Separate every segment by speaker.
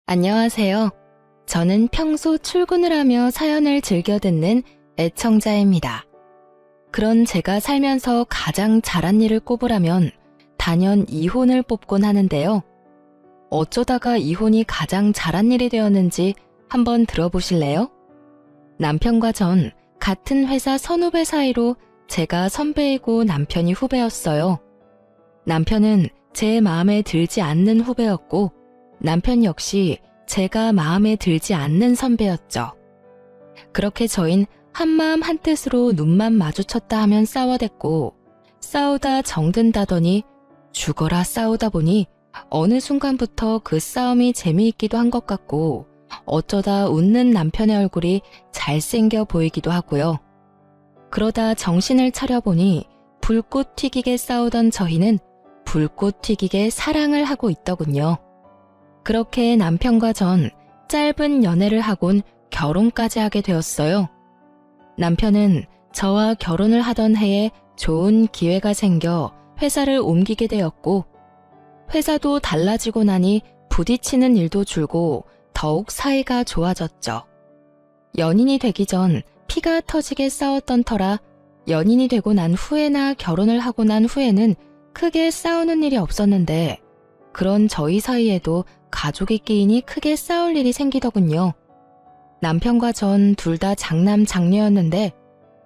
Speaker 1: 안녕하세요. 저는 평소 출근을 하며 사연을 즐겨 듣는 애청자입니다. 그런 제가 살면서 가장 잘한 일을 꼽으라면 단연 이혼을 뽑곤 하는데요. 어쩌다가 이혼이 가장 잘한 일이 되었는지 한번 들어보실래요? 남편과 전 같은 회사 선후배 사이로 제가 선배이고 남편이 후배였어요. 남편은 제 마음에 들지 않는 후배였고 남편 역시 제가 마음에 들지 않는 선배였죠. 그렇게 저흰 한마음 한뜻으로 눈만 마주쳤다 하면 싸워댔고 싸우다 정든다더니 죽어라 싸우다 보니 어느 순간부터 그 싸움이 재미있기도 한 것 같고 어쩌다 웃는 남편의 얼굴이 잘생겨 보이기도 하고요. 그러다 정신을 차려보니 불꽃 튀기게 싸우던 저희는 불꽃 튀기게 사랑을 하고 있더군요. 그렇게 남편과 전 짧은 연애를 하곤 결혼까지 하게 되었어요. 남편은 저와 결혼을 하던 해에 좋은 기회가 생겨 회사를 옮기게 되었고 회사도 달라지고 나니 부딪히는 일도 줄고 더욱 사이가 좋아졌죠. 연인이 되기 전 피가 터지게 싸웠던 터라 연인이 되고 난 후에나 결혼을 하고 난 후에는 크게 싸우는 일이 없었는데 그런 저희 사이에도 가족이 끼이니 크게 싸울 일이 생기더군요. 남편과 전 둘 다 장남 장녀였는데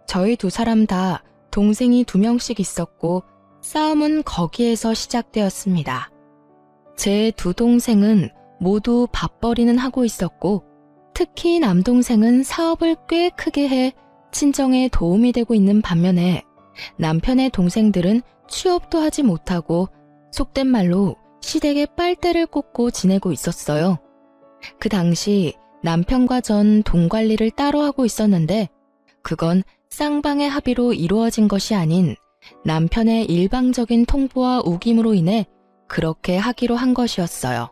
Speaker 1: 저희 두 사람 다 동생이 2명씩 있었고 싸움은 거기에서 시작되었습니다. 제 두 동생은 모두 밥벌이는 하고 있었고 특히 남동생은 사업을 꽤 크게 해 친정에 도움이 되고 있는 반면에 남편의 동생들은 취업도 하지 못하고 속된 말로 시댁에 빨대를 꽂고 지내고 있었어요. 그 당시 남편과 전 돈 관리를 따로 하고 있었는데 그건 쌍방의 합의로 이루어진 것이 아닌 남편의 일방적인 통보와 우김으로 인해 그렇게 하기로 한 것이었어요.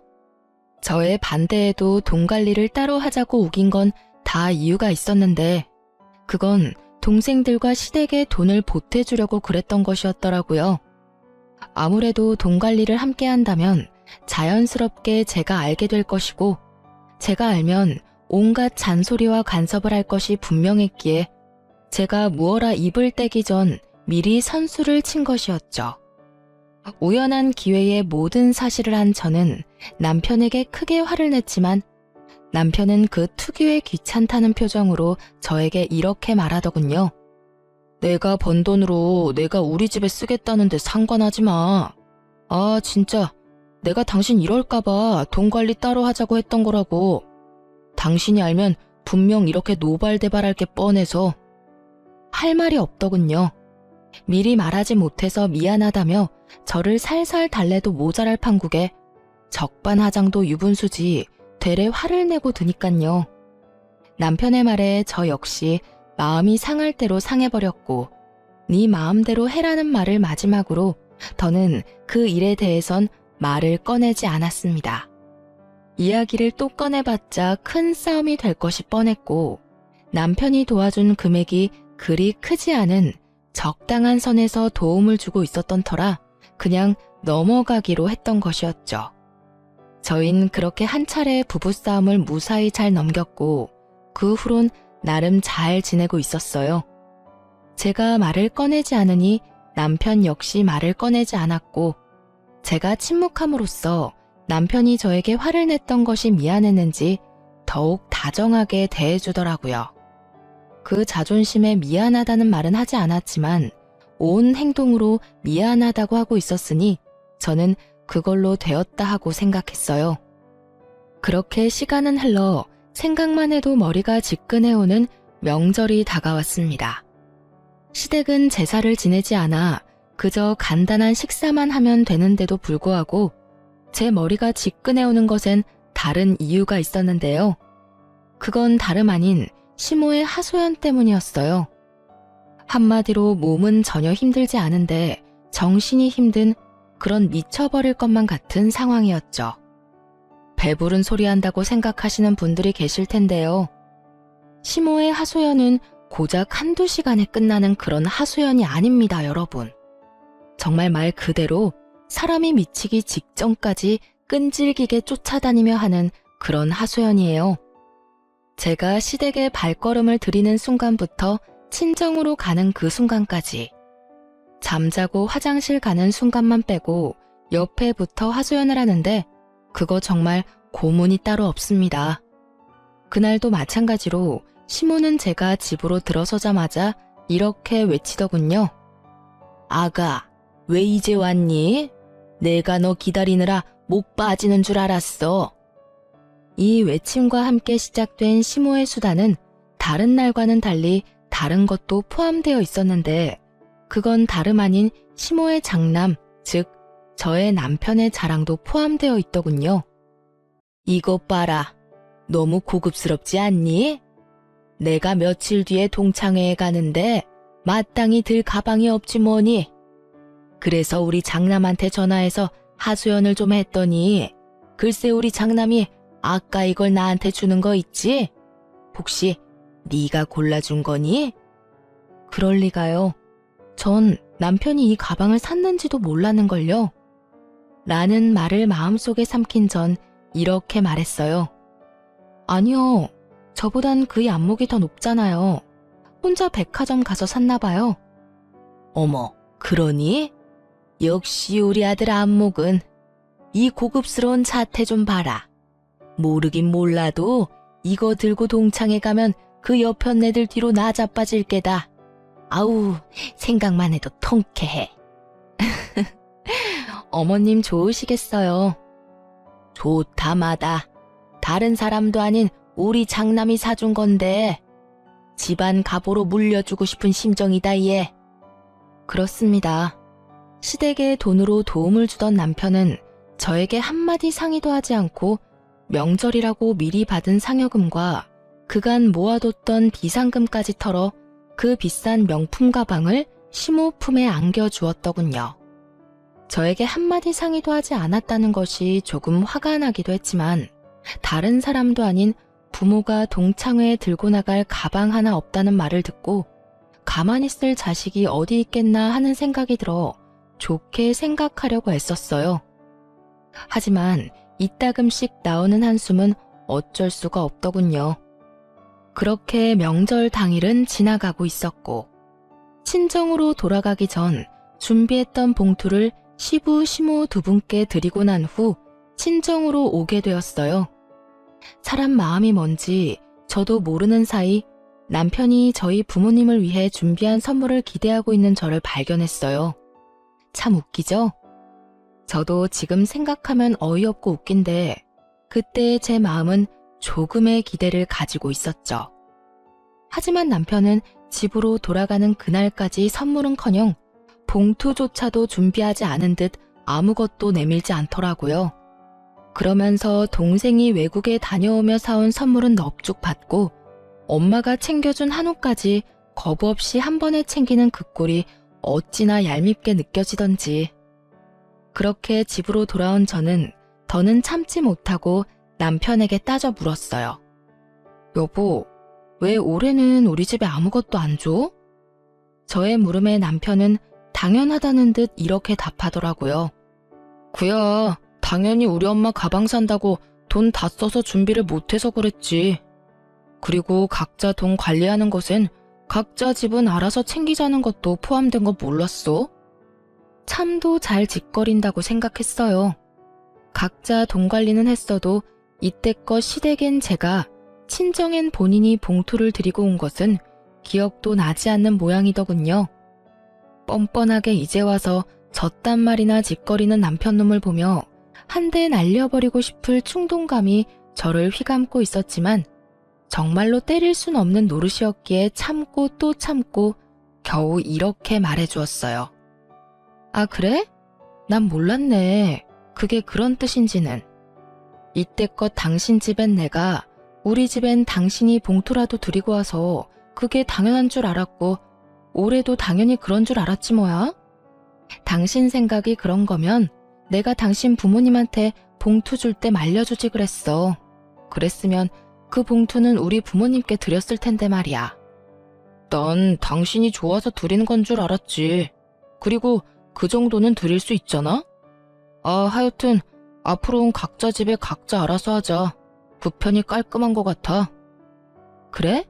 Speaker 1: 저의 반대에도 돈 관리를 따로 하자고 우긴 건 다 이유가 있었는데 그건 동생들과 시댁에 돈을 보태주려고 그랬던 것이었더라고요. 아무래도 돈 관리를 함께 한다면 자연스럽게 제가 알게 될 것이고 제가 알면 온갖 잔소리와 간섭을 할 것이 분명했기에 제가 무어라 입을 떼기 전 미리 선수를 친 것이었죠. 우연한 기회에 모든 사실을 한 저는 남편에게 크게 화를 냈지만 남편은 그 특유의 귀찮다는 표정으로 저에게 이렇게 말하더군요. 내가 번 돈으로 내가 우리 집에 쓰겠다는데 상관하지 마. 아 진짜 내가 당신 이럴까봐 돈 관리 따로 하자고 했던 거라고. 당신이 알면 분명 이렇게 노발대발할 게 뻔해서. 할 말이 없더군요. 미리 말하지 못해서 미안하다며 저를 살살 달래도 모자랄 판국에 적반하장도 유분수지 되레 화를 내고 드니깐요. 남편의 말에 저 역시 마음이 상할 대로 상해버렸고 네 마음대로 해라는 말을 마지막으로 더는 그 일에 대해선 말을 꺼내지 않았습니다. 이야기를 또 꺼내봤자 큰 싸움이 될 것이 뻔했고 남편이 도와준 금액이 그리 크지 않은 적당한 선에서 도움을 주고 있었던 터라 그냥 넘어가기로 했던 것이었죠. 저흰 그렇게 한 차례 부부싸움을 무사히 잘 넘겼고 그 후론 나름 잘 지내고 있었어요. 제가 말을 꺼내지 않으니 남편 역시 말을 꺼내지 않았고 제가 침묵함으로써 남편이 저에게 화를 냈던 것이 미안했는지 더욱 다정하게 대해주더라고요. 그 자존심에 미안하다는 말은 하지 않았지만 온 행동으로 미안하다고 하고 있었으니 저는 그걸로 되었다 하고 생각했어요. 그렇게 시간은 흘러 생각만 해도 머리가 지끈해오는 명절이 다가왔습니다. 시댁은 제사를 지내지 않아 그저 간단한 식사만 하면 되는데도 불구하고 제 머리가 지끈해오는 것엔 다른 이유가 있었는데요. 그건 다름 아닌 시모의 하소연 때문이었어요. 한마디로 몸은 전혀 힘들지 않은데 정신이 힘든 그런 미쳐버릴 것만 같은 상황이었죠. 배부른 소리 한다고 생각하시는 분들이 계실 텐데요. 시모의 하소연은 고작 한두 시간에 끝나는 그런 하소연이 아닙니다, 여러분. 정말 말 그대로 사람이 미치기 직전까지 끈질기게 쫓아다니며 하는 그런 하소연이에요. 제가 시댁에 발걸음을 들이는 순간부터 친정으로 가는 그 순간까지 잠자고 화장실 가는 순간만 빼고 옆에 붙어 하소연을 하는데 그거 정말 고문이 따로 없습니다. 그날도 마찬가지로 시모는 제가 집으로 들어서자마자 이렇게 외치더군요. 아가, 왜 이제 왔니? 내가 너 기다리느라 목 빠지는 줄 알았어. 이 외침과 함께 시작된 시모의 수다는 다른 날과는 달리 다른 것도 포함되어 있었는데 그건 다름 아닌 시모의 장남, 즉 저의 남편의 자랑도 포함되어 있더군요. 이것 봐라. 너무 고급스럽지 않니? 내가 며칠 뒤에 동창회에 가는데 마땅히 들 가방이 없지 뭐니. 그래서 우리 장남한테 전화해서 하소연을 좀 했더니 글쎄 우리 장남이 아까 이걸 나한테 주는 거 있지? 혹시 네가 골라준 거니? 그럴 리가요. 전 남편이 이 가방을 샀는지도 몰랐는걸요. 라는 말을 마음속에 삼킨 전 이렇게 말했어요. 아니요. 저보단 그의 안목이 더 높잖아요. 혼자 백화점 가서 샀나 봐요. 어머, 그러니? 역시 우리 아들 안목은. 이 고급스러운 자태 좀 봐라. 모르긴 몰라도 이거 들고 동창회 가면 그 여편 애들 뒤로 나 자빠질 게다. 아우, 생각만 해도 통쾌해. 어머님 좋으시겠어요. 좋다 마다. 다른 사람도 아닌 우리 장남이 사준 건데 집안 갑오로 물려주고 싶은 심정이다 얘. 그렇습니다. 시댁에 돈으로 도움을 주던 남편은 저에게 한마디 상의도 하지 않고 명절이라고 미리 받은 상여금과 그간 모아뒀던 비상금까지 털어 그 비싼 명품 가방을 시모 품에 안겨주었더군요. 저에게 한마디 상의도 하지 않았다는 것이 조금 화가 나기도 했지만 다른 사람도 아닌 부모가 동창회에 들고 나갈 가방 하나 없다는 말을 듣고 가만히 있을 자식이 어디 있겠나 하는 생각이 들어 좋게 생각하려고 애썼어요. 하지만 이따금씩 나오는 한숨은 어쩔 수가 없더군요. 그렇게 명절 당일은 지나가고 있었고 친정으로 돌아가기 전 준비했던 봉투를 시부, 시모 두 분께 드리고 난 후 친정으로 오게 되었어요. 사람 마음이 뭔지 저도 모르는 사이 남편이 저희 부모님을 위해 준비한 선물을 기대하고 있는 저를 발견했어요. 참 웃기죠? 저도 지금 생각하면 어이없고 웃긴데 그때 제 마음은 조금의 기대를 가지고 있었죠. 하지만 남편은 집으로 돌아가는 그날까지 선물은커녕 봉투조차도 준비하지 않은 듯 아무것도 내밀지 않더라고요. 그러면서 동생이 외국에 다녀오며 사온 선물은 넙죽 받고 엄마가 챙겨준 한우까지 거부 없이 한 번에 챙기는 그 꼴이 어찌나 얄밉게 느껴지던지. 그렇게 집으로 돌아온 저는 더는 참지 못하고 남편에게 따져 물었어요. 여보, 왜 올해는 우리 집에 아무것도 안 줘? 저의 물음에 남편은 당연하다는 듯 이렇게 답하더라고요. 그야, 당연히 우리 엄마 가방 산다고 돈 다 써서 준비를 못해서 그랬지. 그리고 각자 돈 관리하는 것엔 각자 집은 알아서 챙기자는 것도 포함된 거 몰랐어? 참도 잘 짓거린다고 생각했어요. 각자 돈 관리는 했어도 이때껏 시댁엔 제가, 친정엔 본인이 봉투를 드리고 온 것은 기억도 나지 않는 모양이더군요. 뻔뻔하게 이제 와서 저딴 말이나 짓거리는 남편놈을 보며 한 대 날려버리고 싶을 충동감이 저를 휘감고 있었지만 정말로 때릴 순 없는 노릇이었기에 참고 또 참고 겨우 이렇게 말해주었어요. 아, 그래? 난 몰랐네. 그게 그런 뜻인지는. 이때껏 당신 집엔 내가, 우리 집엔 당신이 봉투라도 드리고 와서 그게 당연한 줄 알았고 올해도 당연히 그런 줄 알았지 뭐야. 당신 생각이 그런 거면 내가 당신 부모님한테 봉투 줄 때 말려주지 그랬어. 그랬으면 그 봉투는 우리 부모님께 드렸을 텐데 말이야. 난 당신이 좋아서 드리는 건 줄 알았지. 그리고 그 정도는 드릴 수 있잖아? 아, 하여튼 앞으로는 각자 집에 각자 알아서 하자. 구편이 깔끔한 것 같아. 그래?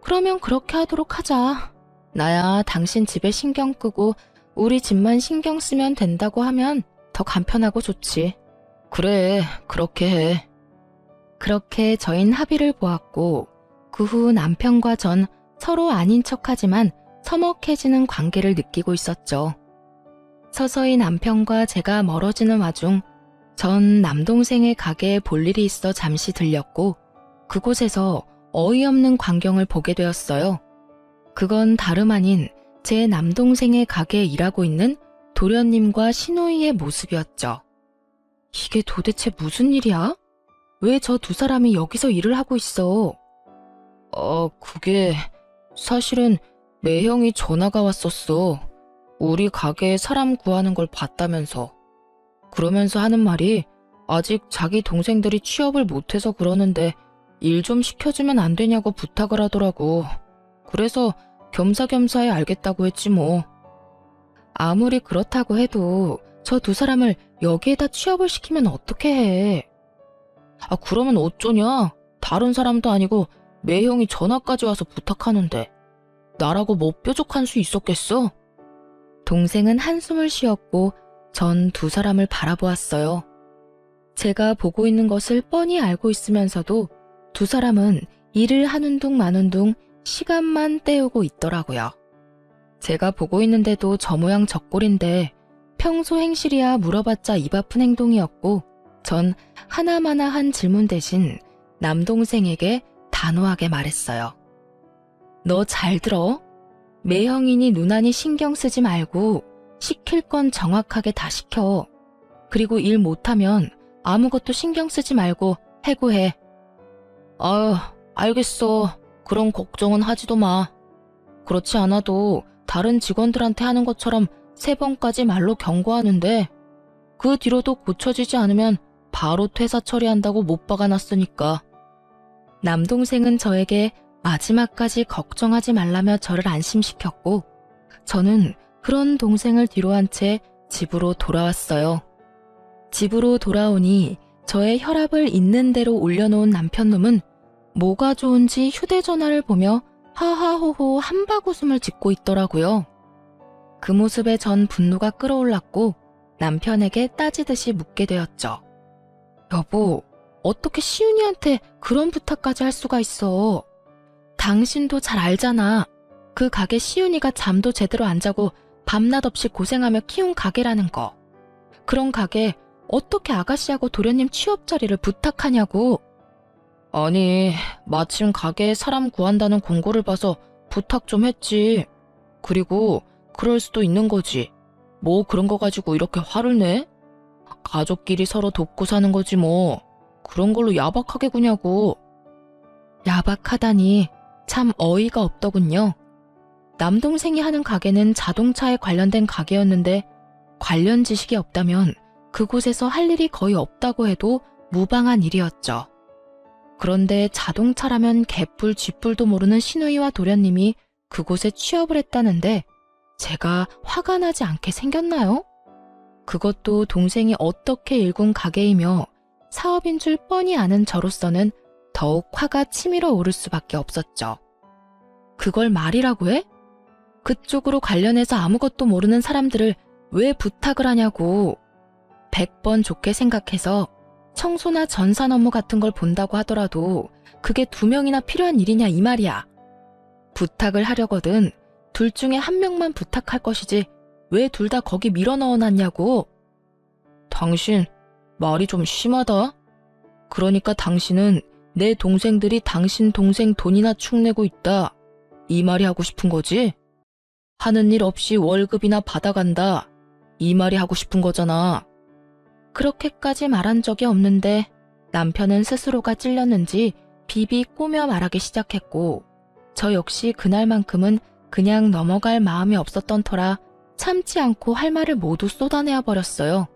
Speaker 1: 그러면 그렇게 하도록 하자. 나야 당신 집에 신경 끄고 우리 집만 신경 쓰면 된다고 하면 더 간편하고 좋지. 그래, 그렇게 해. 그렇게 저흰 합의를 보았고 그 후 남편과 전 서로 아닌 척하지만 서먹해지는 관계를 느끼고 있었죠. 서서히 남편과 제가 멀어지는 와중 전 남동생의 가게에 볼 일이 있어 잠시 들렸고 그곳에서 어이없는 광경을 보게 되었어요. 그건 다름 아닌 제 남동생의 가게에 일하고 있는 도련님과 시누이의 모습이었죠. 이게 도대체 무슨 일이야? 왜 저 두 사람이 여기서 일을 하고 있어? 그게 사실은 매형이 전화가 왔었어. 우리 가게에 사람 구하는 걸 봤다면서. 그러면서 하는 말이 아직 자기 동생들이 취업을 못해서 그러는데 일 좀 시켜주면 안 되냐고 부탁을 하더라고. 그래서 겸사겸사에 알겠다고 했지 뭐. 아무리 그렇다고 해도 저 두 사람을 여기에다 취업을 시키면 어떻게 해? 그러면 어쩌냐? 다른 사람도 아니고 매형이 전화까지 와서 부탁하는데 나라고 뭐 뾰족한 수 있었겠어? 동생은 한숨을 쉬었고 전 두 사람을 바라보았어요. 제가 보고 있는 것을 뻔히 알고 있으면서도 두 사람은 일을 하는 둥 마는 둥 시간만 때우고 있더라고요. 제가 보고 있는데도 저 모양 저 꼴인데 평소 행실이야 물어봤자 입 아픈 행동이었고 전 하나마나한 질문 대신 남동생에게 단호하게 말했어요. 너 잘 들어? 매형이니 누나니 신경 쓰지 말고 시킬 건 정확하게 다 시켜. 그리고 일 못하면 아무것도 신경 쓰지 말고 해고해. 알겠어. 그런 걱정은 하지도 마. 그렇지 않아도 다른 직원들한테 하는 것처럼 3번까지 말로 경고하는데 그 뒤로도 고쳐지지 않으면 바로 퇴사 처리한다고 못 박아놨으니까. 남동생은 저에게 마지막까지 걱정하지 말라며 저를 안심시켰고 저는 그런 동생을 뒤로 한 채 집으로 돌아왔어요. 집으로 돌아오니 저의 혈압을 있는 대로 올려놓은 남편놈은 뭐가 좋은지 휴대전화를 보며 하하호호 한박웃음을 짓고 있더라고요. 그 모습에 전 분노가 끌어올랐고 남편에게 따지듯이 묻게 되었죠. 여보, 어떻게 시윤이한테 그런 부탁까지 할 수가 있어? 당신도 잘 알잖아. 그 가게 시윤이가 잠도 제대로 안 자고 밤낮 없이 고생하며 키운 가게라는 거. 그런 가게 어떻게 아가씨하고 도련님 취업 자리를 부탁하냐고. 아니, 마침 가게에 사람 구한다는 공고를 봐서 부탁 좀 했지. 그리고 그럴 수도 있는 거지. 뭐 그런 거 가지고 이렇게 화를 내? 가족끼리 서로 돕고 사는 거지 뭐. 그런 걸로 야박하게 구냐고. 야박하다니 참 어이가 없더군요. 남동생이 하는 가게는 자동차에 관련된 가게였는데 관련 지식이 없다면 그곳에서 할 일이 거의 없다고 해도 무방한 일이었죠. 그런데 자동차라면 개뿔 쥐뿔도 모르는 시누이와 도련님이 그곳에 취업을 했다는데 제가 화가 나지 않게 생겼나요? 그것도 동생이 어떻게 일군 가게이며 사업인 줄 뻔히 아는 저로서는 더욱 화가 치밀어 오를 수밖에 없었죠. 그걸 말이라고 해? 그쪽으로 관련해서 아무것도 모르는 사람들을 왜 부탁을 하냐고. 100번 좋게 생각해서 청소나 전산 업무 같은 걸 본다고 하더라도 그게 2명이나 필요한 일이냐 이 말이야. 부탁을 하려거든 둘 중에 한 명만 부탁할 것이지 왜 둘 다 거기 밀어넣어 놨냐고. 당신 말이 좀 심하다. 그러니까 당신은 내 동생들이 당신 동생 돈이나 축내고 있다. 이 말이 하고 싶은 거지? 하는 일 없이 월급이나 받아간다. 이 말이 하고 싶은 거잖아. 그렇게까지 말한 적이 없는데 남편은 스스로가 찔렸는지 비비 꼬며 말하기 시작했고 저 역시 그날만큼은 그냥 넘어갈 마음이 없었던 터라 참지 않고 할 말을 모두 쏟아내어 버렸어요.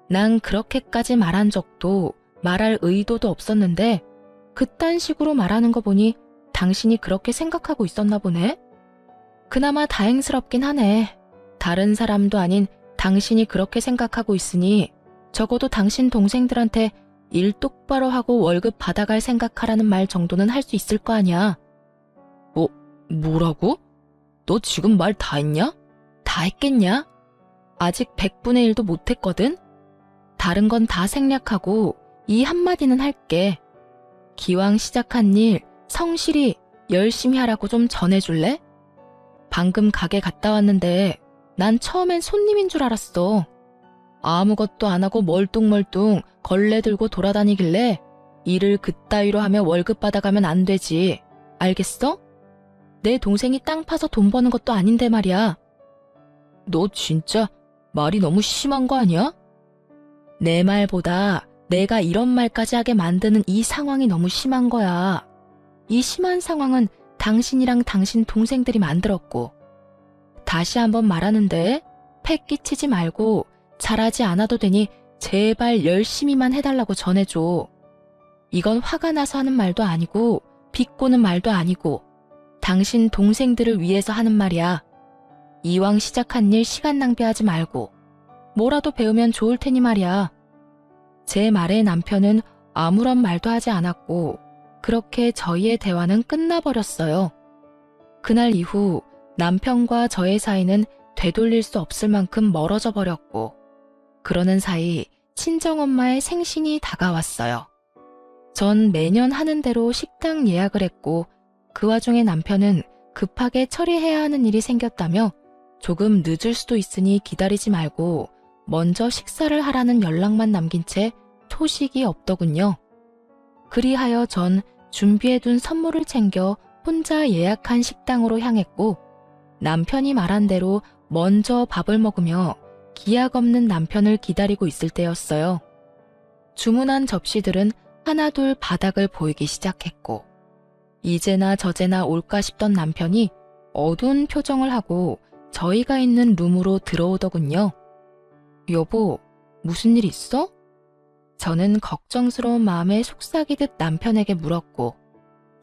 Speaker 1: 난 그렇게까지 말한 적도 말할 의도도 없었는데 그딴 식으로 말하는 거 보니 당신이 그렇게 생각하고 있었나 보네. 그나마 다행스럽긴 하네. 다른 사람도 아닌 당신이 그렇게 생각하고 있으니 적어도 당신 동생들한테 일 똑바로 하고 월급 받아갈 생각하라는 말 정도는 할 수 있을 거 아니야. 뭐라고? 너 지금 말 다 했냐? 다 했겠냐? 아직 100분의 1도 못했거든? 다른 건 다 생략하고 이 한마디는 할게. 기왕 시작한 일 성실히 열심히 하라고 좀 전해줄래? 방금 가게 갔다 왔는데 난 처음엔 손님인 줄 알았어. 아무것도 안 하고 멀뚱멀뚱 걸레 들고 돌아다니길래 일을 그따위로 하며 월급 받아가면 안 되지. 알겠어? 내 동생이 땅 파서 돈 버는 것도 아닌데 말이야. 너 진짜 말이 너무 심한 거 아니야? 내 말보다 내가 이런 말까지 하게 만드는 이 상황이 너무 심한 거야. 이 심한 상황은 당신이랑 당신 동생들이 만들었고. 다시 한번 말하는데 패 끼치지 말고 잘하지 않아도 되니 제발 열심히만 해달라고 전해줘. 이건 화가 나서 하는 말도 아니고 비꼬는 말도 아니고 당신 동생들을 위해서 하는 말이야. 이왕 시작한 일 시간 낭비하지 말고 뭐라도 배우면 좋을 테니 말이야. 제 말에 남편은 아무런 말도 하지 않았고 그렇게 저희의 대화는 끝나버렸어요. 그날 이후 남편과 저의 사이는 되돌릴 수 없을 만큼 멀어져 버렸고 그러는 사이 친정엄마의 생신이 다가왔어요. 전 매년 하는 대로 식당 예약을 했고 그 와중에 남편은 급하게 처리해야 하는 일이 생겼다며 조금 늦을 수도 있으니 기다리지 말고 먼저 식사를 하라는 연락만 남긴 채 소식이 없더군요. 그리하여 전 준비해둔 선물을 챙겨 혼자 예약한 식당으로 향했고 남편이 말한 대로 먼저 밥을 먹으며 기약 없는 남편을 기다리고 있을 때였어요. 주문한 접시들은 하나둘 바닥을 보이기 시작했고 이제나 저제나 올까 싶던 남편이 어두운 표정을 하고 저희가 있는 룸으로 들어오더군요. 여보, 무슨 일 있어? 저는 걱정스러운 마음에 속삭이듯 남편에게 물었고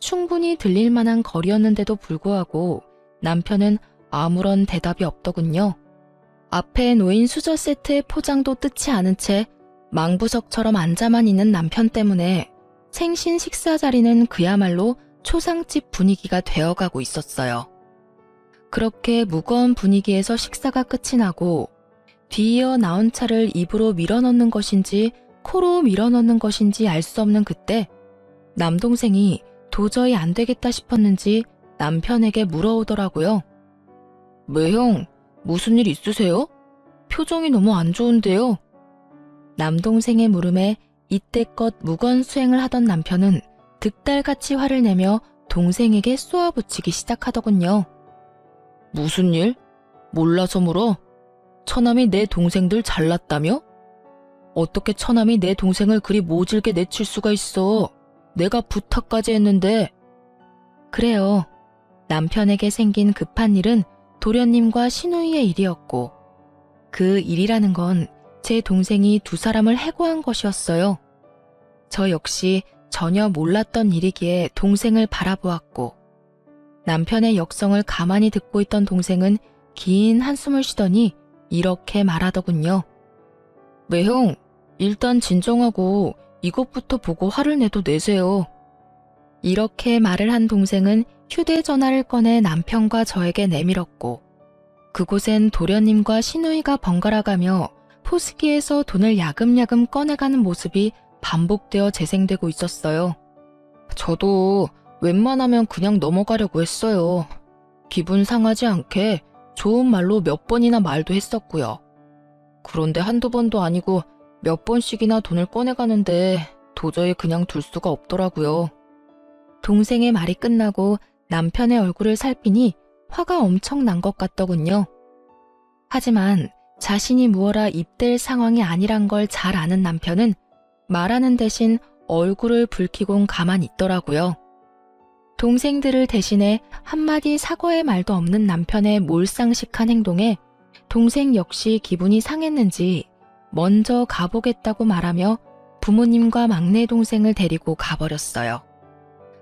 Speaker 1: 충분히 들릴 만한 거리였는데도 불구하고 남편은 아무런 대답이 없더군요. 앞에 놓인 수저 세트의 포장도 뜯지 않은 채 망부석처럼 앉아만 있는 남편 때문에 생신 식사 자리는 그야말로 초상집 분위기가 되어가고 있었어요. 그렇게 무거운 분위기에서 식사가 끝이 나고 뒤이어 나온 차를 입으로 밀어넣는 것인지 코로 밀어넣는 것인지 알 수 없는 그때 남동생이 도저히 안 되겠다 싶었는지 남편에게 물어오더라고요. 왜 형, 무슨 일 있으세요? 표정이 너무 안 좋은데요. 남동생의 물음에 이때껏 무건수행을 하던 남편은 득달같이 화를 내며 동생에게 쏘아붙이기 시작하더군요. 무슨 일? 몰라서 물어? 처남이 내 동생들 잘났다며? 어떻게 처남이 내 동생을 그리 모질게 내칠 수가 있어? 내가 부탁까지 했는데. 그래요. 남편에게 생긴 급한 일은 도련님과 시누이의 일이었고 그 일이라는 건 제 동생이 두 사람을 해고한 것이었어요. 저 역시 전혀 몰랐던 일이기에 동생을 바라보았고 남편의 역성을 가만히 듣고 있던 동생은 긴 한숨을 쉬더니 이렇게 말하더군요. 네 형, 일단 진정하고 이것부터 보고 화를 내도 내세요. 이렇게 말을 한 동생은 휴대전화를 꺼내 남편과 저에게 내밀었고 그곳엔 도련님과 시누이가 번갈아가며 포스기에서 돈을 야금야금 꺼내가는 모습이 반복되어 재생되고 있었어요. 저도 웬만하면 그냥 넘어가려고 했어요. 기분 상하지 않게 좋은 말로 몇 번이나 말도 했었고요. 그런데 한두 번도 아니고 몇 번씩이나 돈을 꺼내가는데 도저히 그냥 둘 수가 없더라고요. 동생의 말이 끝나고 남편의 얼굴을 살피니 화가 엄청 난 것 같더군요. 하지만 자신이 무어라 입댈 상황이 아니란 걸 잘 아는 남편은 말하는 대신 얼굴을 붉히곤 가만히 있더라고요. 동생들을 대신해 한마디 사과의 말도 없는 남편의 몰상식한 행동에 동생 역시 기분이 상했는지 먼저 가보겠다고 말하며 부모님과 막내 동생을 데리고 가버렸어요.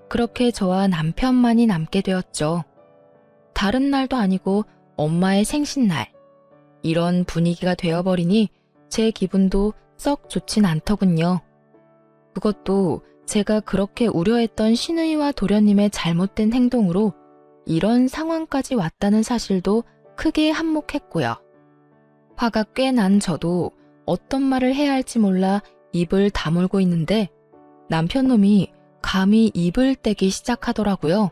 Speaker 1: 그렇게 저와 남편만이 남게 되었죠. 다른 날도 아니고 엄마의 생신날. 이런 분위기가 되어버리니 제 기분도 썩 좋진 않더군요. 그것도 제가 그렇게 우려했던 신우이와 도련님의 잘못된 행동으로 이런 상황까지 왔다는 사실도 크게 한몫했고요. 화가 꽤 난 저도 어떤 말을 해야 할지 몰라 입을 다물고 있는데 남편놈이 감히 입을 떼기 시작하더라고요.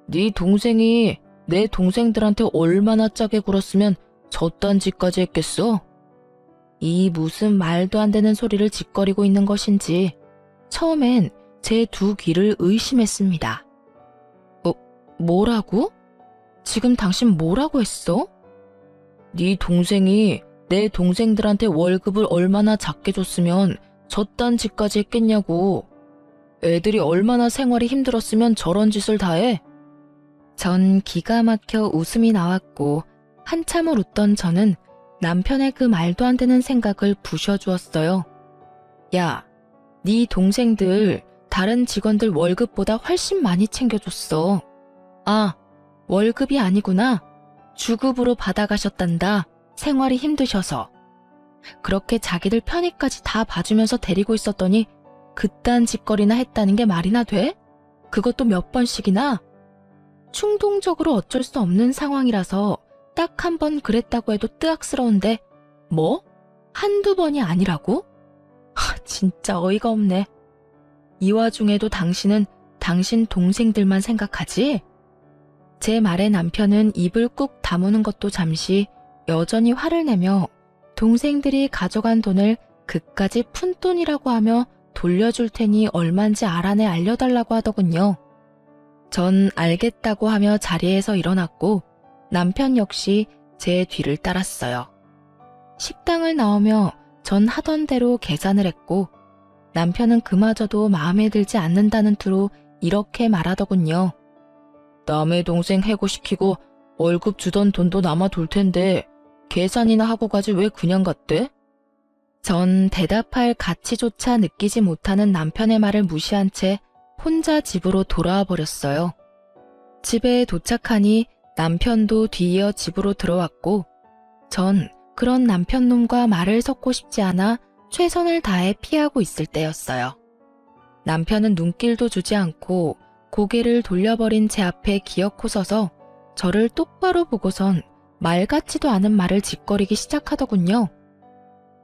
Speaker 1: 네 동생이 내 동생들한테 얼마나 짜게 굴었으면 저딴 짓까지 했겠어? 이 무슨 말도 안 되는 소리를 짓거리고 있는 것인지 처음엔 제 두 귀를 의심했습니다. 뭐라고? 지금 당신 뭐라고 했어? 네 동생이 내 동생들한테 월급을 얼마나 작게 줬으면 저딴 짓까지 했겠냐고. 애들이 얼마나 생활이 힘들었으면 저런 짓을 다 해? 전 기가 막혀 웃음이 나왔고 한참을 웃던 저는 남편의 그 말도 안 되는 생각을 부셔주었어요. 야, 네 동생들 다른 직원들 월급보다 훨씬 많이 챙겨줬어. 아, 월급이 아니구나. 주급으로 받아가셨단다. 생활이 힘드셔서. 그렇게 자기들 편의까지 다 봐주면서 데리고 있었더니 그딴 짓거리나 했다는 게 말이나 돼? 그것도 몇 번씩이나? 충동적으로 어쩔 수 없는 상황이라서 딱 한 번 그랬다고 해도 뜨악스러운데 뭐? 한두 번이 아니라고? 진짜 어이가 없네. 이 와중에도 당신은 당신 동생들만 생각하지? 제 말에 남편은 입을 꾹 다무는 것도 잠시 여전히 화를 내며 동생들이 가져간 돈을 그까지 푼돈이라고 하며 돌려줄 테니 얼만지 알아내 알려달라고 하더군요. 전 알겠다고 하며 자리에서 일어났고 남편 역시 제 뒤를 따랐어요. 식당을 나오며 전 하던 대로 계산을 했고 남편은 그마저도 마음에 들지 않는다는 투로 이렇게 말하더군요. 남의 동생 해고시키고 월급 주던 돈도 남아돌 텐데 계산이나 하고 가지 왜 그냥 갔대? 전 대답할 가치조차 느끼지 못하는 남편의 말을 무시한 채 혼자 집으로 돌아와 버렸어요. 집에 도착하니 남편도 뒤이어 집으로 들어왔고 전 그런 남편놈과 말을 섞고 싶지 않아 최선을 다해 피하고 있을 때였어요. 남편은 눈길도 주지 않고 고개를 돌려버린 제 앞에 기어코 서서 저를 똑바로 보고선 말 같지도 않은 말을 짓거리기 시작하더군요.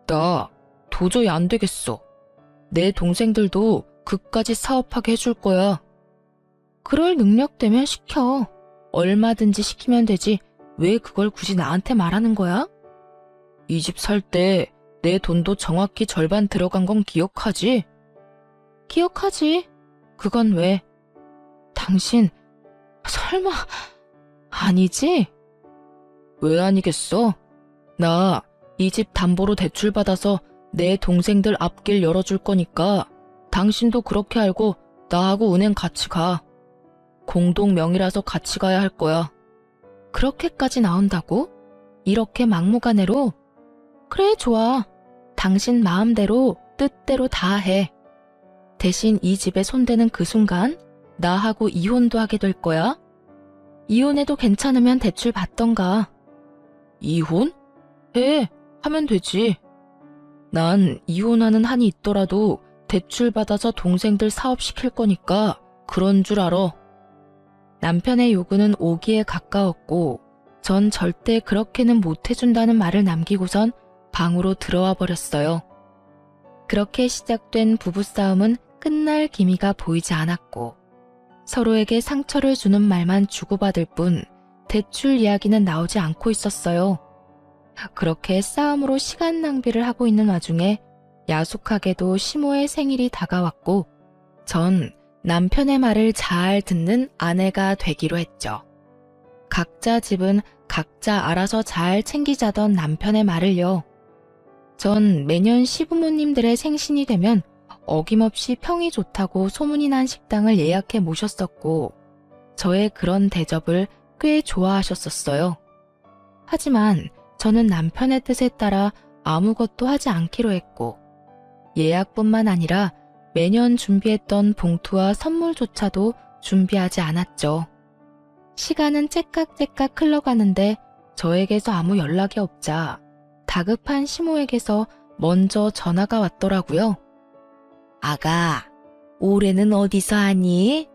Speaker 1: 나 도저히 안 되겠어. 내 동생들도 그까지 사업하게 해줄 거야. 그럴 능력 되면 시켜. 얼마든지 시키면 되지. 왜 그걸 굳이 나한테 말하는 거야? 이 집 살 때 내 돈도 정확히 절반 들어간 건 기억하지? 기억하지. 그건 왜? 당신 설마 아니지? 왜 아니겠어? 나 이 집 담보로 대출 받아서 내 동생들 앞길 열어줄 거니까 당신도 그렇게 알고 나하고 은행 같이 가. 공동 명의라서 같이 가야 할 거야. 그렇게까지 나온다고? 이렇게 막무가내로? 그래, 좋아. 당신 마음대로 뜻대로 다 해. 대신 이 집에 손대는 그 순간 나하고 이혼도 하게 될 거야. 이혼해도 괜찮으면 대출 받던가. 이혼? 해. 하면 되지. 난 이혼하는 한이 있더라도 대출 받아서 동생들 사업시킬 거니까 그런 줄 알아. 남편의 요구는 오기에 가까웠고 전 절대 그렇게는 못 해준다는 말을 남기고선 방으로 들어와 버렸어요. 그렇게 시작된 부부싸움은 끝날 기미가 보이지 않았고 서로에게 상처를 주는 말만 주고받을 뿐 대출 이야기는 나오지 않고 있었어요. 그렇게 싸움으로 시간 낭비를 하고 있는 와중에 야속하게도 시모의 생일이 다가왔고 전 남편의 말을 잘 듣는 아내가 되기로 했죠. 각자 집은 각자 알아서 잘 챙기자던 남편의 말을요. 전 매년 시부모님들의 생신이 되면 어김없이 평이 좋다고 소문이 난 식당을 예약해 모셨었고 저의 그런 대접을 꽤 좋아하셨었어요. 하지만 저는 남편의 뜻에 따라 아무것도 하지 않기로 했고 예약뿐만 아니라 매년 준비했던 봉투와 선물조차도 준비하지 않았죠. 시간은 째깍째깍 흘러가는데 저에게서 아무 연락이 없자 다급한 시모에게서 먼저 전화가 왔더라고요. 아가, 올해는 어디서 하니?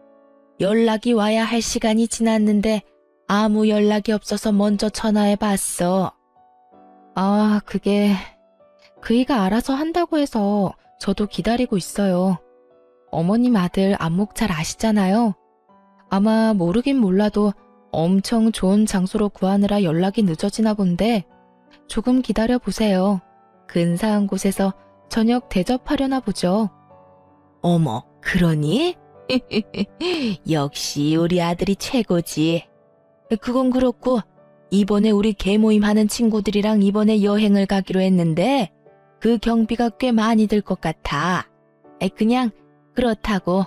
Speaker 1: 연락이 와야 할 시간이 지났는데 아무 연락이 없어서 먼저 전화해봤어. 아, 그이가 알아서 한다고 해서 저도 기다리고 있어요. 어머님 아들 안목 잘 아시잖아요. 아마 모르긴 몰라도 엄청 좋은 장소로 구하느라 연락이 늦어지나 본데 조금 기다려보세요. 근사한 곳에서 저녁 대접하려나 보죠. 어머, 그러니? 역시 우리 아들이 최고지. 그건 그렇고 이번에 우리 개모임 하는 친구들이랑 이번에 여행을 가기로 했는데 그 경비가 꽤 많이 들 것 같아. 그냥 그렇다고.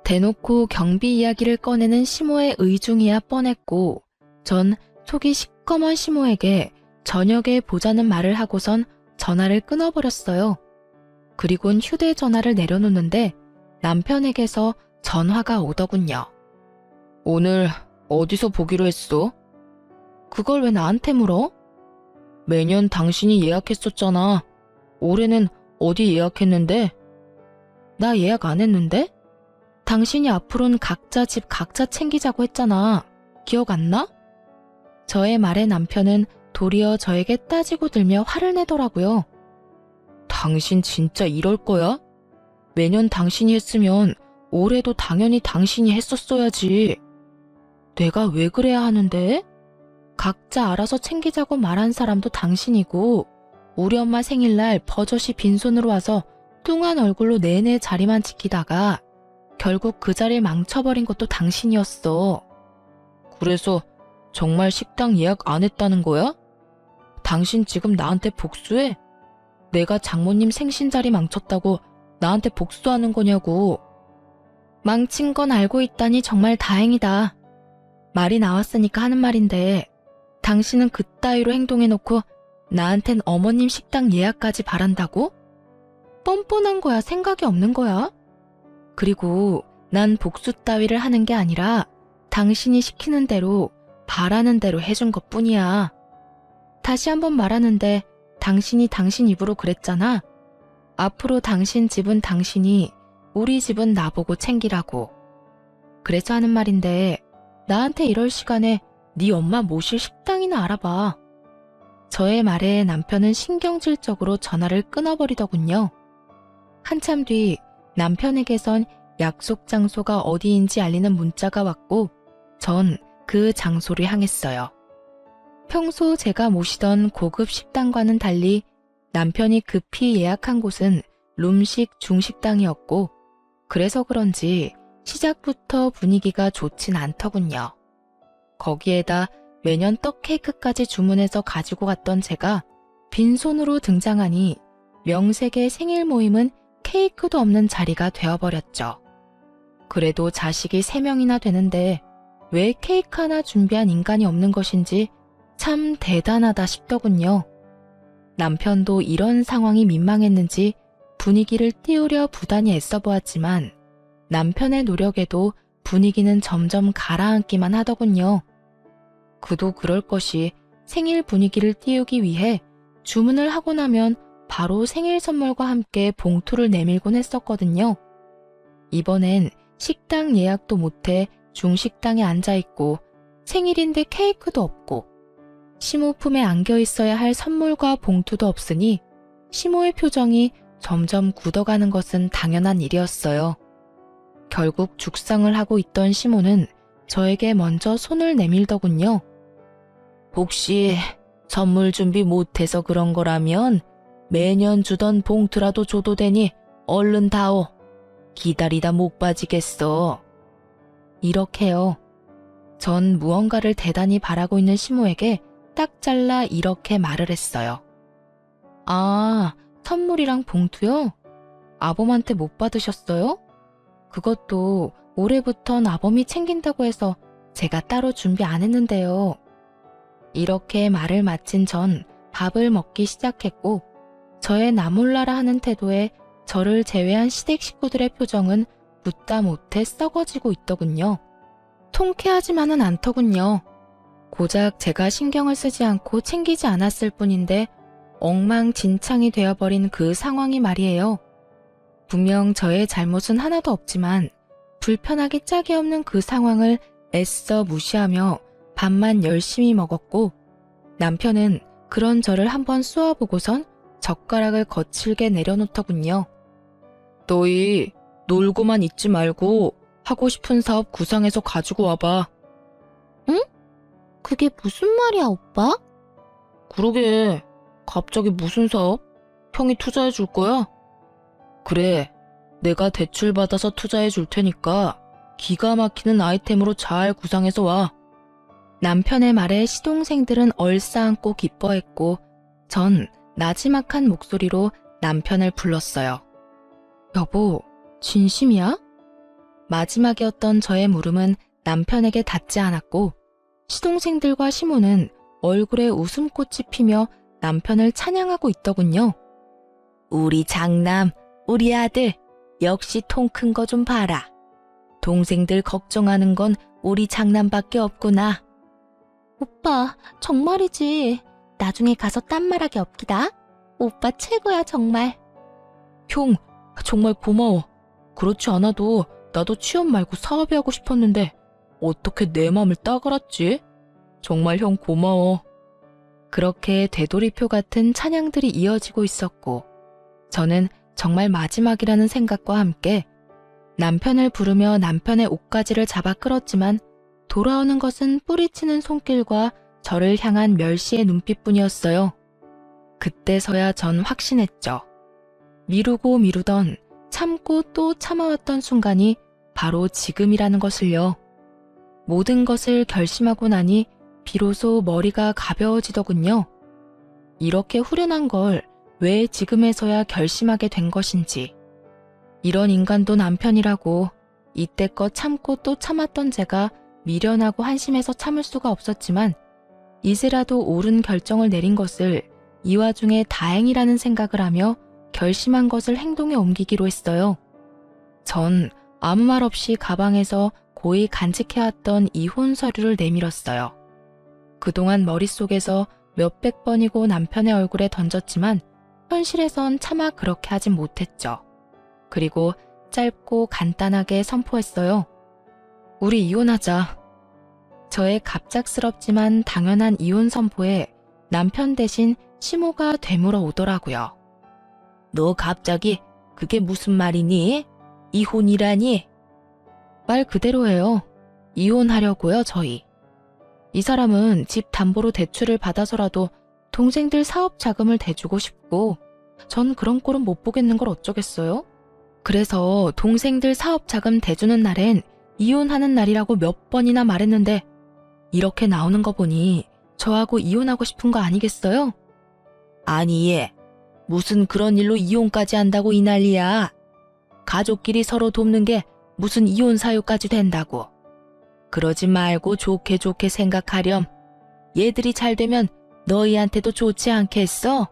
Speaker 1: 대놓고 경비 이야기를 꺼내는 시모의 의중이야 뻔했고 전 속이 시꺼먼 시모에게 저녁에 보자는 말을 하고선 전화를 끊어버렸어요. 그리곤 휴대전화를 내려놓는데 남편에게서 전화가 오더군요. 오늘 어디서 보기로 했어? 그걸 왜 나한테 물어? 매년 당신이 예약했었잖아. 올해는 어디 예약했는데? 나 예약 안 했는데? 당신이 앞으로는 각자 집 각자 챙기자고 했잖아. 기억 안 나? 저의 말에 남편은 도리어 저에게 따지고 들며 화를 내더라고요. 당신 진짜 이럴 거야? 매년 당신이 했으면 올해도 당연히 당신이 했었어야지. 내가 왜 그래야 하는데? 각자 알아서 챙기자고 말한 사람도 당신이고 우리 엄마 생일날 버젓이 빈손으로 와서 뚱한 얼굴로 내내 자리만 지키다가 결국 그 자리를 망쳐버린 것도 당신이었어. 그래서 정말 식당 예약 안 했다는 거야? 당신 지금 나한테 복수해? 내가 장모님 생신 자리 망쳤다고 나한테 복수하는 거냐고. 망친 건 알고 있다니 정말 다행이다. 말이 나왔으니까 하는 말인데 당신은 그따위로 행동해놓고 나한텐 어머님 식당 예약까지 바란다고? 뻔뻔한 거야, 생각이 없는 거야? 그리고 난 복수 따위를 하는 게 아니라 당신이 시키는 대로 바라는 대로 해준 것뿐이야. 다시 한번 말하는데 당신이 당신 입으로 그랬잖아. 앞으로 당신 집은 당신이, 우리 집은 나보고 챙기라고. 그래서 하는 말인데 나한테 이럴 시간에 네 엄마 모실 식당이나 알아봐. 저의 말에 남편은 신경질적으로 전화를 끊어버리더군요. 한참 뒤 남편에게선 약속 장소가 어디인지 알리는 문자가 왔고 전 그 장소를 향했어요. 평소 제가 모시던 고급 식당과는 달리 남편이 급히 예약한 곳은 룸식 중식당이었고 그래서 그런지 시작부터 분위기가 좋진 않더군요. 거기에다 매년 떡 케이크까지 주문해서 가지고 갔던 제가 빈손으로 등장하니 명색의 생일 모임은 케이크도 없는 자리가 되어버렸죠. 그래도 자식이 3명이나 되는데 왜 케이크 하나 준비한 인간이 없는 것인지 참 대단하다 싶더군요. 남편도 이런 상황이 민망했는지 분위기를 띄우려 부단히 애써보았지만 남편의 노력에도 분위기는 점점 가라앉기만 하더군요. 그도 그럴 것이 생일 분위기를 띄우기 위해 주문을 하고 나면 바로 생일 선물과 함께 봉투를 내밀곤 했었거든요. 이번엔 식당 예약도 못해 중식당에 앉아있고 생일인데 케이크도 없고 시모 품에 안겨 있어야 할 선물과 봉투도 없으니 시모의 표정이 점점 굳어가는 것은 당연한 일이었어요. 결국 죽상을 하고 있던 시모는 저에게 먼저 손을 내밀더군요. 혹시 선물 준비 못해서 그런 거라면 매년 주던 봉투라도 줘도 되니 얼른 다오. 기다리다 못 빠지겠어. 이렇게요. 전 무언가를 대단히 바라고 있는 시모에게 딱 잘라 이렇게 말을 했어요. 아, 선물이랑 봉투요? 아범한테 못 받으셨어요? 그것도 올해부턴 아범이 챙긴다고 해서 제가 따로 준비 안 했는데요. 이렇게 말을 마친 전 밥을 먹기 시작했고 저의 나몰라라 하는 태도에 저를 제외한 시댁 식구들의 표정은 묻다 못해 썩어지고 있더군요. 통쾌하지만은 않더군요. 고작 제가 신경을 쓰지 않고 챙기지 않았을 뿐인데 엉망진창이 되어버린 그 상황이 말이에요. 분명 저의 잘못은 하나도 없지만 불편하기 짝이 없는 그 상황을 애써 무시하며 밥만 열심히 먹었고 남편은 그런 저를 한번 쏘아보고선 젓가락을 거칠게 내려놓더군요. 너희 놀고만 있지 말고 하고 싶은 사업 구상해서 가지고 와봐.
Speaker 2: 응? 그게 무슨 말이야, 오빠?
Speaker 1: 그러게, 갑자기 무슨 사업? 형이 투자해 줄 거야? 그래, 내가 대출 받아서 투자해 줄 테니까 기가 막히는 아이템으로 잘 구상해서 와. 남편의 말에 시동생들은 얼싸안고 기뻐했고 전 나지막한 목소리로 남편을 불렀어요. 여보, 진심이야? 마지막이었던 저의 물음은 남편에게 닿지 않았고 시동생들과 시모는 얼굴에 웃음꽃이 피며 남편을 찬양하고 있더군요. 우리 장남, 우리 아들, 역시 통 큰 거 좀 봐라. 동생들 걱정하는 건 우리 장남밖에 없구나.
Speaker 2: 오빠, 정말이지. 나중에 가서 딴말하기 없기다. 오빠 최고야, 정말.
Speaker 1: 형, 정말 고마워. 그렇지 않아도 나도 취업 말고 사업이 하고 싶었는데 어떻게 내 맘을 딱 알았지? 정말 형 고마워. 그렇게 되돌이표 같은 찬양들이 이어지고 있었고 저는 정말 마지막이라는 생각과 함께 남편을 부르며 남편의 옷가지를 잡아 끌었지만 돌아오는 것은 뿌리치는 손길과 저를 향한 멸시의 눈빛뿐이었어요. 그때서야 전 확신했죠. 미루고 미루던 참고 또 참아왔던 순간이 바로 지금이라는 것을요. 모든 것을 결심하고 나니 비로소 머리가 가벼워지더군요. 이렇게 후련한 걸 왜 지금에서야 결심하게 된 것인지. 이런 인간도 남편이라고 이때껏 참고 또 참았던 제가 미련하고 한심해서 참을 수가 없었지만 이제라도 옳은 결정을 내린 것을 이 와중에 다행이라는 생각을 하며 결심한 것을 행동에 옮기기로 했어요. 전 아무 말 없이 가방에서 고이 간직해왔던 이혼 서류를 내밀었어요. 그동안 머릿속에서 몇백 번이고 남편의 얼굴에 던졌지만 현실에선 차마 그렇게 하진 못했죠. 그리고 짧고 간단하게 선포했어요. 우리 이혼하자. 저의 갑작스럽지만 당연한 이혼 선포에 남편 대신 시모가 되물어 오더라고요. 너 갑자기 그게 무슨 말이니? 이혼이라니? 말 그대로예요. 이혼하려고요, 저희. 이 사람은 집 담보로 대출을 받아서라도 동생들 사업 자금을 대주고 싶고 전 그런 꼴은 못 보겠는 걸 어쩌겠어요? 그래서 동생들 사업 자금 대주는 날엔 이혼하는 날이라고 몇 번이나 말했는데 이렇게 나오는 거 보니 저하고 이혼하고 싶은 거 아니겠어요? 아니 얘, 무슨 그런 일로 이혼까지 한다고 이 난리야. 가족끼리 서로 돕는 게 무슨 이혼 사유까지 된다고. 그러지 말고 좋게 좋게 생각하렴. 얘들이 잘 되면 너희한테도 좋지 않겠어?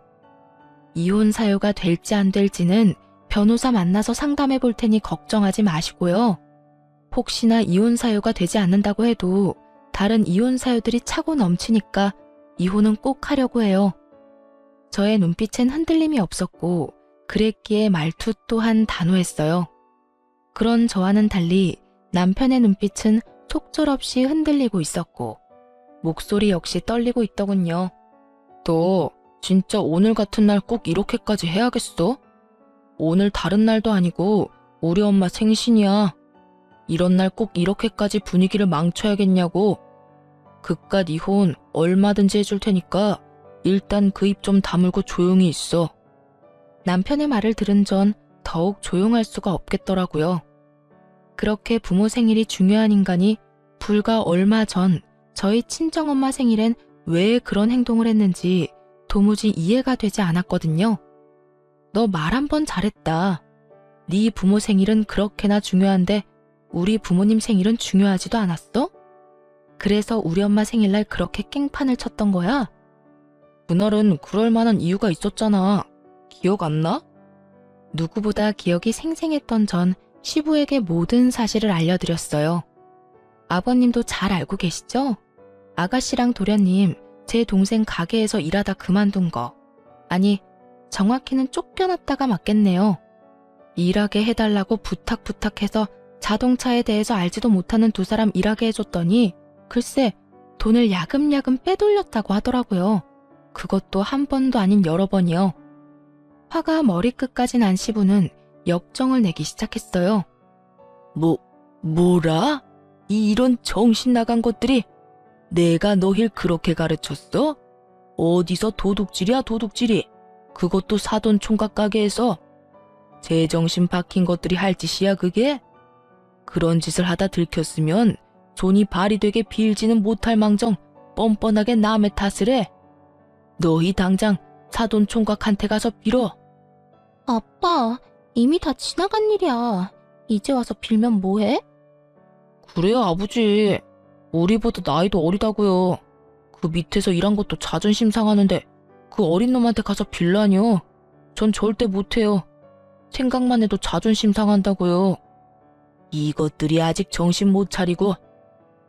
Speaker 1: 이혼 사유가 될지 안 될지는 변호사 만나서 상담해 볼 테니 걱정하지 마시고요. 혹시나 이혼 사유가 되지 않는다고 해도 다른 이혼 사유들이 차고 넘치니까 이혼은 꼭 하려고 해요. 저의 눈빛엔 흔들림이 없었고 그랬기에 말투 또한 단호했어요. 그런 저와는 달리 남편의 눈빛은 속절없이 흔들리고 있었고 목소리 역시 떨리고 있더군요. 너 진짜 오늘 같은 날 꼭 이렇게까지 해야겠어? 오늘 다른 날도 아니고 우리 엄마 생신이야. 이런 날 꼭 이렇게까지 분위기를 망쳐야겠냐고. 그깟 이혼 얼마든지 해줄 테니까 일단 그 입 좀 다물고 조용히 있어. 남편의 말을 들은 전 더욱 조용할 수가 없겠더라고요. 그렇게 부모 생일이 중요한 인간이 불과 얼마 전 저희 친정엄마 생일엔 왜 그런 행동을 했는지 도무지 이해가 되지 않았거든요. 너 말 한 번 잘했다. 네 부모 생일은 그렇게나 중요한데 우리 부모님 생일은 중요하지도 않았어? 그래서 우리 엄마 생일날 그렇게 깽판을 쳤던 거야? 그날은 그럴 만한 이유가 있었잖아. 기억 안 나? 누구보다 기억이 생생했던 전 시부에게 모든 사실을 알려드렸어요. 아버님도 잘 알고 계시죠? 아가씨랑 도련님, 제 동생 가게에서 일하다 그만둔 거. 아니, 정확히는 쫓겨났다가 맞겠네요. 일하게 해달라고 부탁해서 자동차에 대해서 알지도 못하는 두 사람 일하게 해줬더니 글쎄 돈을 야금야금 빼돌렸다고 하더라고요. 그것도 한 번도 아닌 여러 번이요. 화가 머리끝까지 난 시부는 역정을 내기 시작했어요. 뭐라? 이런 정신 나간 것들이 내가 너힐 그렇게 가르쳤어? 어디서 도둑질이야 도둑질이. 그것도 사돈 총각 가게에서. 제정신 박힌 것들이 할 짓이야 그게? 그런 짓을 하다 들켰으면 손이 발이 되게 빌지는 못할 망정 뻔뻔하게 남의 탓을 해. 너희 당장 사돈 총각한테 가서 빌어.
Speaker 2: 아빠, 이미 다 지나간 일이야. 이제 와서 빌면 뭐해?
Speaker 1: 그래요 아버지. 우리보다 나이도 어리다고요. 그 밑에서 일한 것도 자존심 상하는데 그 어린 놈한테 가서 빌라뇨. 전 절대 못해요. 생각만 해도 자존심 상한다고요. 이것들이 아직 정신 못 차리고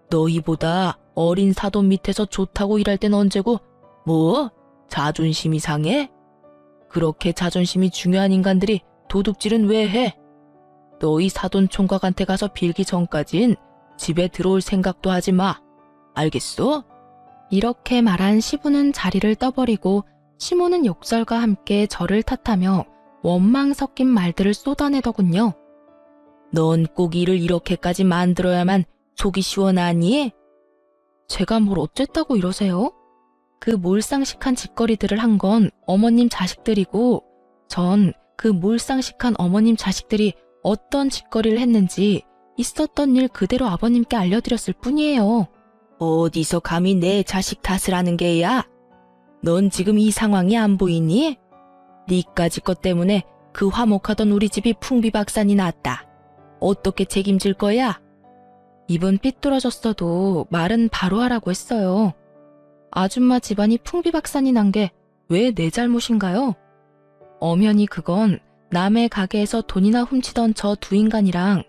Speaker 1: 너희보다 어린 사돈 밑에서 좋다고 일할 땐 언제고 뭐? 자존심이 상해? 그렇게 자존심이 중요한 인간들이 도둑질은 왜 해? 너희 사돈 총각한테 가서 빌기 전까진 집에 들어올 생각도 하지 마. 알겠어? 이렇게 말한 시부는 자리를 떠버리고 시모는 욕설과 함께 저를 탓하며 원망 섞인 말들을 쏟아내더군요. 넌 꼭 일을 이렇게까지 만들어야만 속이 시원하니? 제가 뭘 어쨌다고 이러세요? 그 몰상식한 짓거리들을 한 건 어머님 자식들이고 전 그 몰상식한 어머님 자식들이 어떤 짓거리를 했는지 있었던 일 그대로 아버님께 알려드렸을 뿐이에요. 어디서 감히 내 자식 탓을 하는 게야? 넌 지금 이 상황이 안 보이니? 니까지 것 때문에 그 화목하던 우리 집이 풍비박산이 났다. 어떻게 책임질 거야? 입은 삐뚤어졌어도 말은 바로 하라고 했어요. 아줌마 집안이 풍비박산이 난 게 왜 내 잘못인가요? 엄연히 그건 남의 가게에서 돈이나 훔치던 저 두 인간이랑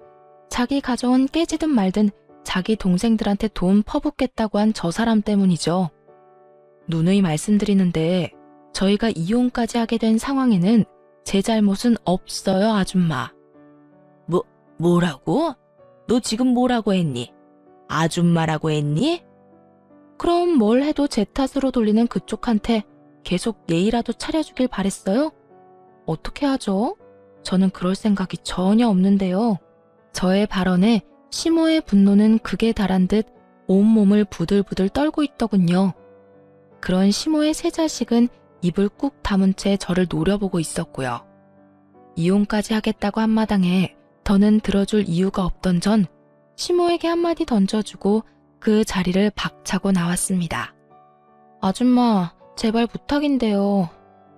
Speaker 1: 자기 가정은 깨지든 말든 자기 동생들한테 돈 퍼붓겠다고 한 저 사람 때문이죠. 누누이 말씀드리는데 저희가 이혼까지 하게 된 상황에는 제 잘못은 없어요, 아줌마. 뭐라고? 너 지금 뭐라고 했니? 아줌마라고 했니? 그럼 뭘 해도 제 탓으로 돌리는 그쪽한테 계속 예의라도 차려주길 바랬어요? 어떻게 하죠? 저는 그럴 생각이 전혀 없는데요. 저의 발언에 시모의 분노는 극에 달한 듯 온몸을 부들부들 떨고 있더군요. 그런 시모의 세 자식은 입을 꾹 다문 채 저를 노려보고 있었고요. 이혼까지 하겠다고 한 마당에 더는 들어줄 이유가 없던 전 시모에게 한마디 던져주고 그 자리를 박차고 나왔습니다. 아줌마, 제발 부탁인데요.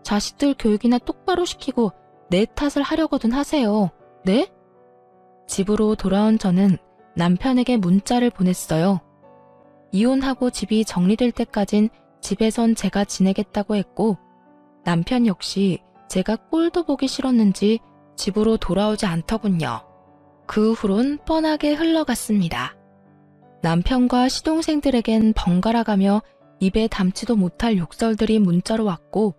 Speaker 1: 자식들 교육이나 똑바로 시키고 내 탓을 하려거든 하세요. 네? 집으로 돌아온 저는 남편에게 문자를 보냈어요. 이혼하고 집이 정리될 때까진 집에선 제가 지내겠다고 했고 남편 역시 제가 꼴도 보기 싫었는지 집으로 돌아오지 않더군요. 그 후론 뻔하게 흘러갔습니다. 남편과 시동생들에겐 번갈아가며 입에 담지도 못할 욕설들이 문자로 왔고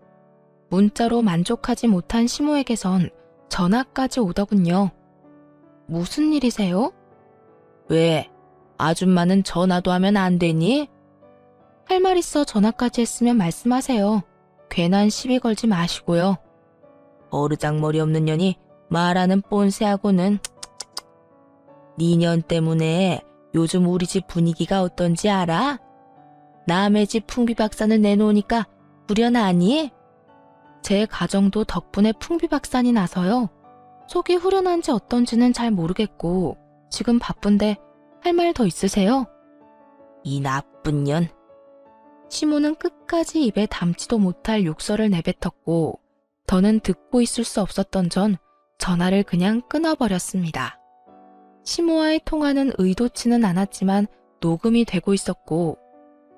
Speaker 1: 문자로 만족하지 못한 시모에게선 전화까지 오더군요. 무슨 일이세요? 왜? 아줌마는 전화도 하면 안 되니? 할 말 있어 전화까지 했으면 말씀하세요. 괜한 시비 걸지 마시고요. 버르장머리 없는 년이 말하는 뻔세하고는. 니년 때문에 요즘 우리 집 분위기가 어떤지 알아? 남의 집 풍비박산을 내놓으니까 후련하니? 제 가정도 덕분에 풍비박산이 나서요. 속이 후련한지 어떤지는 잘 모르겠고 지금 바쁜데 할 말 더 있으세요? 이 나쁜 년. 시모는 끝까지 입에 담지도 못할 욕설을 내뱉었고 더는 듣고 있을 수 없었던 전 전화를 그냥 끊어버렸습니다. 시모와의 통화는 의도치는 않았지만 녹음이 되고 있었고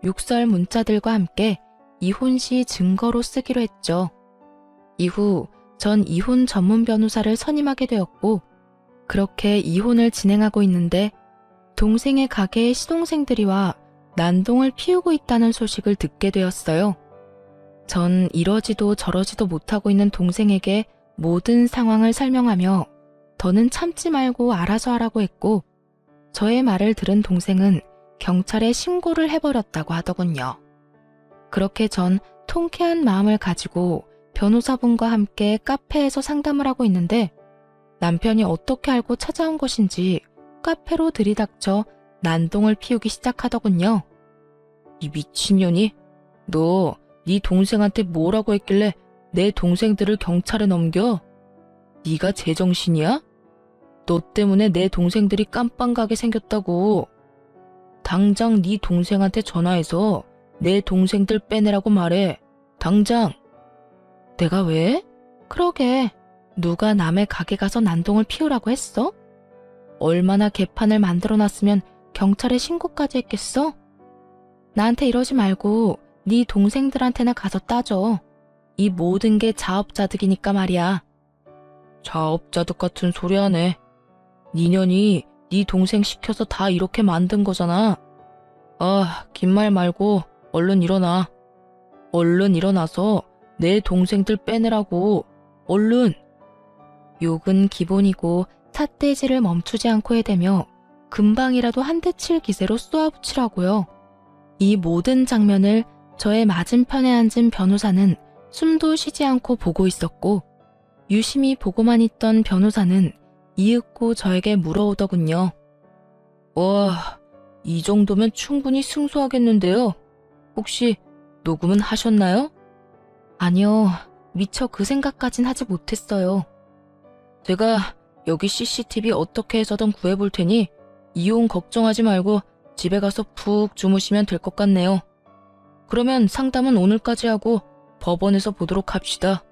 Speaker 1: 욕설 문자들과 함께 이혼 시 증거로 쓰기로 했죠. 이후 전 이혼 전문 변호사를 선임하게 되었고 그렇게 이혼을 진행하고 있는데 동생의 가게에 시동생들이 와 난동을 피우고 있다는 소식을 듣게 되었어요. 전 이러지도 저러지도 못하고 있는 동생에게 모든 상황을 설명하며 더는 참지 말고 알아서 하라고 했고 저의 말을 들은 동생은 경찰에 신고를 해버렸다고 하더군요. 그렇게 전 통쾌한 마음을 가지고 변호사분과 함께 카페에서 상담을 하고 있는데 남편이 어떻게 알고 찾아온 것인지 카페로 들이닥쳐 난동을 피우기 시작하더군요. 이 미친년이? 너 네 동생한테 뭐라고 했길래 내 동생들을 경찰에 넘겨? 네가 제정신이야? 너 때문에 내 동생들이 깜빵 가게 생겼다고. 당장 네 동생한테 전화해서 내 동생들 빼내라고 말해. 당장. 내가 왜? 그러게. 누가 남의 가게 가서 난동을 피우라고 했어? 얼마나 개판을 만들어놨으면 경찰에 신고까지 했겠어? 나한테 이러지 말고 네 동생들한테나 가서 따져. 이 모든 게 자업자득이니까 말이야. 자업자득 같은 소리 하네. 니년이 네 동생 시켜서 다 이렇게 만든 거잖아. 아, 긴 말 말고 얼른 일어나. 얼른 일어나서 내 동생들 빼내라고. 얼른. 욕은 기본이고 삿대질을 멈추지 않고 해대며 금방이라도 한 대 칠 기세로 쏘아붙이라고요. 이 모든 장면을 저의 맞은편에 앉은 변호사는 숨도 쉬지 않고 보고 있었고 유심히 보고만 있던 변호사는 이윽고 저에게 물어오더군요. 와, 이 정도면 충분히 승소하겠는데요. 혹시 녹음은 하셨나요? 아니요, 미처 그 생각까진 하지 못했어요. 제가 여기 CCTV 어떻게 해서든 구해볼 테니 이혼 걱정하지 말고 집에 가서 푹 주무시면 될 것 같네요. 그러면 상담은 오늘까지 하고 법원에서 보도록 합시다.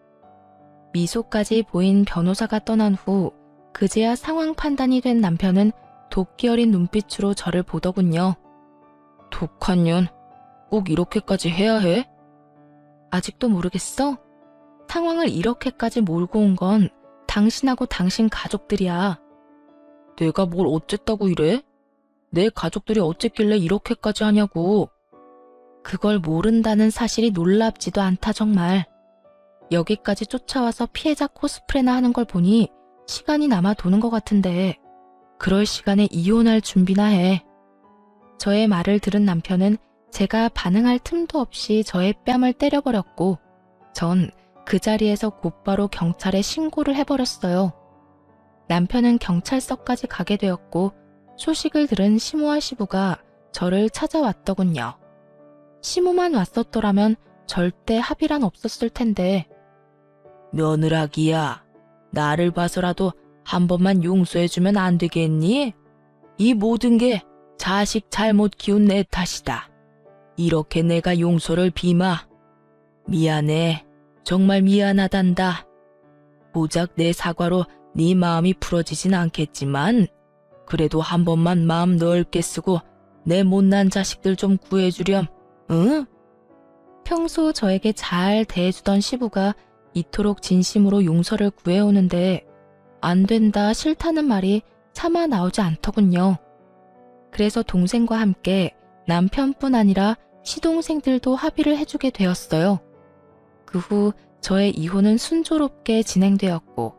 Speaker 1: 미소까지 보인 변호사가 떠난 후 그제야 상황 판단이 된 남편은 도끼 어린 눈빛으로 저를 보더군요. 독한 년, 꼭 이렇게까지 해야 해? 아직도 모르겠어? 상황을 이렇게까지 몰고 온 건 당신하고 당신 가족들이야. 내가 뭘 어쨌다고 이래? 내 가족들이 어쨌길래 이렇게까지 하냐고. 그걸 모른다는 사실이 놀랍지도 않다 정말. 여기까지 쫓아와서 피해자 코스프레나 하는 걸 보니 시간이 남아 도는 것 같은데 그럴 시간에 이혼할 준비나 해. 저의 말을 들은 남편은 제가 반응할 틈도 없이 저의 뺨을 때려버렸고 전 그 자리에서 곧바로 경찰에 신고를 해버렸어요. 남편은 경찰서까지 가게 되었고 소식을 들은 시모와 시부가 저를 찾아왔더군요. 시모만 왔었더라면 절대 합의란 없었을 텐데. 며느라기야, 나를 봐서라도 한 번만 용서해주면 안 되겠니? 이 모든 게 자식 잘못 키운 내 탓이다. 이렇게 내가 용서를 비마. 미안해. 정말 미안하단다. 고작 내 사과로 네 마음이 풀어지진 않겠지만 그래도 한 번만 마음 넓게 쓰고 내 못난 자식들 좀 구해주렴. 응? 평소 저에게 잘 대해주던 시부가 이토록 진심으로 용서를 구해오는데 안 된다 싫다는 말이 차마 나오지 않더군요. 그래서 동생과 함께 남편뿐 아니라 시동생들도 합의를 해주게 되었어요. 그 후 저의 이혼은 순조롭게 진행되었고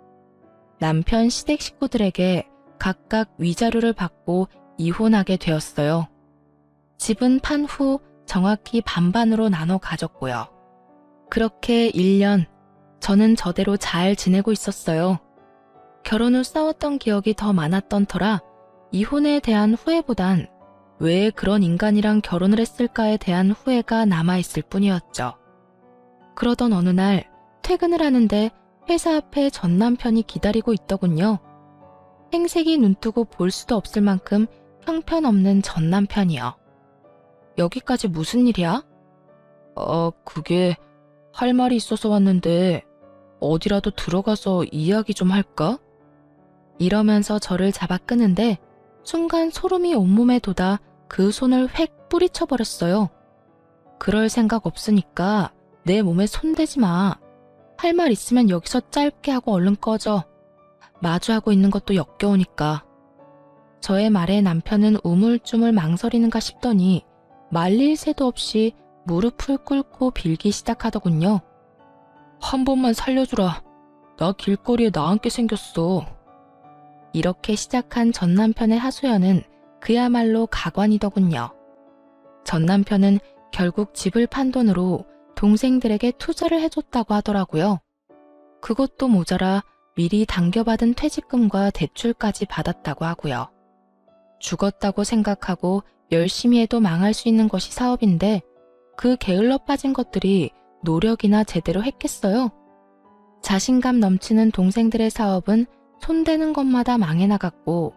Speaker 1: 남편 시댁 식구들에게 각각 위자료를 받고 이혼하게 되었어요. 집은 판 후 정확히 반반으로 나눠 가졌고요. 그렇게 1년 저는 저대로 잘 지내고 있었어요. 결혼 후 싸웠던 기억이 더 많았던 터라 이혼에 대한 후회보단 왜 그런 인간이랑 결혼을 했을까에 대한 후회가 남아있을 뿐이었죠. 그러던 어느 날 퇴근을 하는데 회사 앞에 전 남편이 기다리고 있더군요. 행색이 눈뜨고 볼 수도 없을 만큼 형편없는 전 남편이요. 여기까지 무슨 일이야? 그게 할 말이 있어서 왔는데 어디라도 들어가서 이야기 좀 할까? 이러면서 저를 잡아 끄는데 순간 소름이 온몸에 돋아 그 손을 획 뿌리쳐버렸어요. 그럴 생각 없으니까 내 몸에 손대지 마. 할 말 있으면 여기서 짧게 하고 얼른 꺼져. 마주하고 있는 것도 역겨우니까. 저의 말에 남편은 우물쭈물 망설이는가 싶더니 말릴 새도 없이 무릎을 꿇고 빌기 시작하더군요. 한 번만 살려주라. 나 길거리에 나앉게 생겼어. 이렇게 시작한 전 남편의 하소연은 그야말로 가관이더군요. 전 남편은 결국 집을 판 돈으로 동생들에게 투자를 해줬다고 하더라고요. 그것도 모자라 미리 당겨받은 퇴직금과 대출까지 받았다고 하고요. 죽었다고 생각하고 열심히 해도 망할 수 있는 것이 사업인데 그 게을러 빠진 것들이 노력이나 제대로 했겠어요? 자신감 넘치는 동생들의 사업은 손대는 것마다 망해 나갔고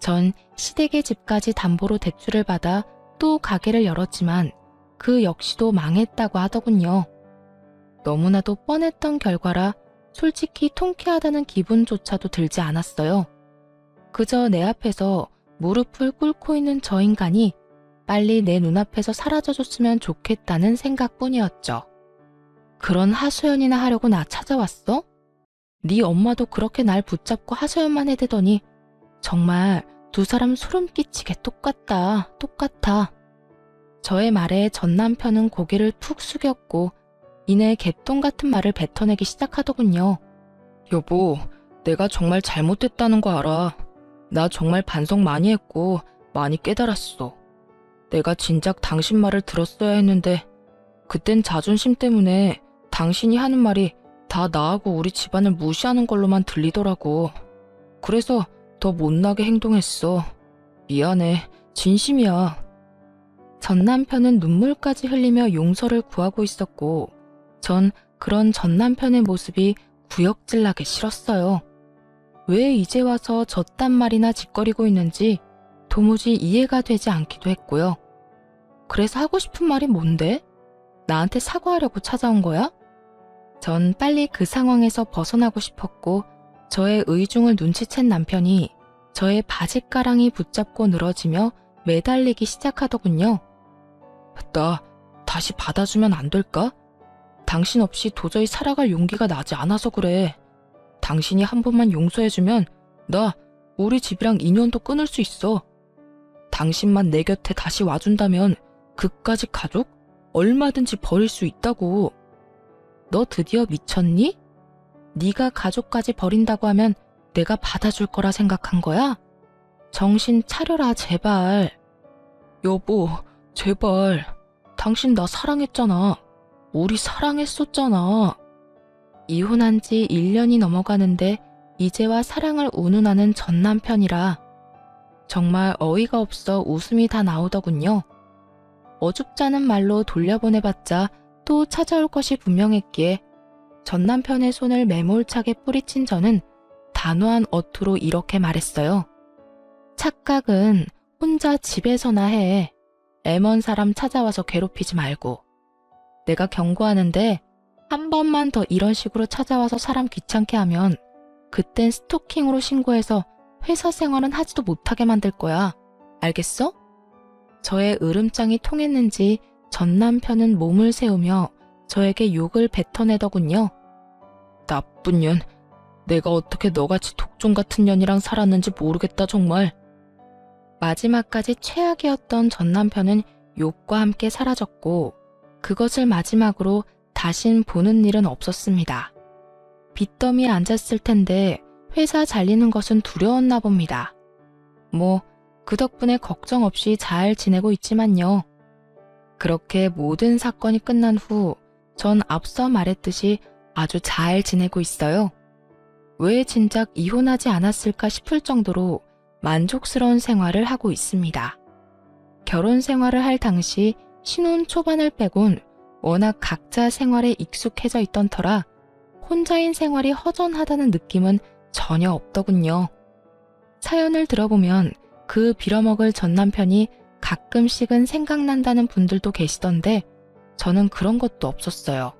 Speaker 1: 전 시댁의 집까지 담보로 대출을 받아 또 가게를 열었지만 그 역시도 망했다고 하더군요. 너무나도 뻔했던 결과라 솔직히 통쾌하다는 기분조차도 들지 않았어요. 그저 내 앞에서 무릎을 꿇고 있는 저 인간이 빨리 내 눈앞에서 사라져줬으면 좋겠다는 생각뿐이었죠. 그런 하소연이나 하려고 나 찾아왔어? 네 엄마도 그렇게 날 붙잡고 하소연만 해대더니 정말 두 사람 소름 끼치게 똑같다. 저의 말에 전 남편은 고개를 푹 숙였고 이내 개똥 같은 말을 뱉어내기 시작하더군요. 여보, 내가 정말 잘못했다는 거 알아. 나 정말 반성 많이 했고 많이 깨달았어. 내가 진작 당신 말을 들었어야 했는데 그땐 자존심 때문에 당신이 하는 말이 다 나하고 우리 집안을 무시하는 걸로만 들리더라고. 그래서 더 못나게 행동했어. 미안해. 진심이야. 전 남편은 눈물까지 흘리며 용서를 구하고 있었고 전 그런 전 남편의 모습이 구역질나게 싫었어요. 왜 이제 와서 저딴 말이나 짓거리고 있는지 도무지 이해가 되지 않기도 했고요. 그래서 하고 싶은 말이 뭔데? 나한테 사과하려고 찾아온 거야? 전 빨리 그 상황에서 벗어나고 싶었고 저의 의중을 눈치챈 남편이 저의 바지가랑이 붙잡고 늘어지며 매달리기 시작하더군요. 나 다시 받아주면 안 될까? 당신 없이 도저히 살아갈 용기가 나지 않아서 그래. 당신이 한 번만 용서해주면 나 우리 집이랑 인연도 끊을 수 있어. 당신만 내 곁에 다시 와준다면 그까짓 가족 얼마든지 버릴 수 있다고. 너 드디어 미쳤니? 네가 가족까지 버린다고 하면 내가 받아줄 거라 생각한 거야? 정신 차려라 제발. 여보, 제발. 당신 나 사랑했잖아. 우리 사랑했었잖아. 이혼한 지 1년이 넘어가는데 이제와 사랑을 운운하는 전 남편이라 정말 어이가 없어 웃음이 다 나오더군요. 어줍잖은 말로 돌려보내봤자 또 찾아올 것이 분명했기에 전 남편의 손을 매몰차게 뿌리친 저는 단호한 어투로 이렇게 말했어요. 착각은 혼자 집에서나 해. 애먼 사람 찾아와서 괴롭히지 말고. 내가 경고하는데 한 번만 더 이런 식으로 찾아와서 사람 귀찮게 하면 그땐 스토킹으로 신고해서 회사 생활은 하지도 못하게 만들 거야. 알겠어? 저의 으름장이 통했는지 전 남편은 몸을 세우며 저에게 욕을 뱉어내더군요. 나쁜 년, 내가 어떻게 너같이 독종 같은 년이랑 살았는지 모르겠다 정말. 마지막까지 최악이었던 전 남편은 욕과 함께 사라졌고 그것을 마지막으로 다신 보는 일은 없었습니다. 빚더미에 앉았을 텐데 회사 잘리는 것은 두려웠나 봅니다. 그 덕분에 걱정 없이 잘 지내고 있지만요. 그렇게 모든 사건이 끝난 후 전 앞서 말했듯이 아주 잘 지내고 있어요. 왜 진작 이혼하지 않았을까 싶을 정도로 만족스러운 생활을 하고 있습니다. 결혼 생활을 할 당시 신혼 초반을 빼곤 워낙 각자 생활에 익숙해져 있던 터라 혼자인 생활이 허전하다는 느낌은 전혀 없더군요. 사연을 들어보면 그 빌어먹을 전 남편이 가끔씩은 생각난다는 분들도 계시던데 저는 그런 것도 없었어요.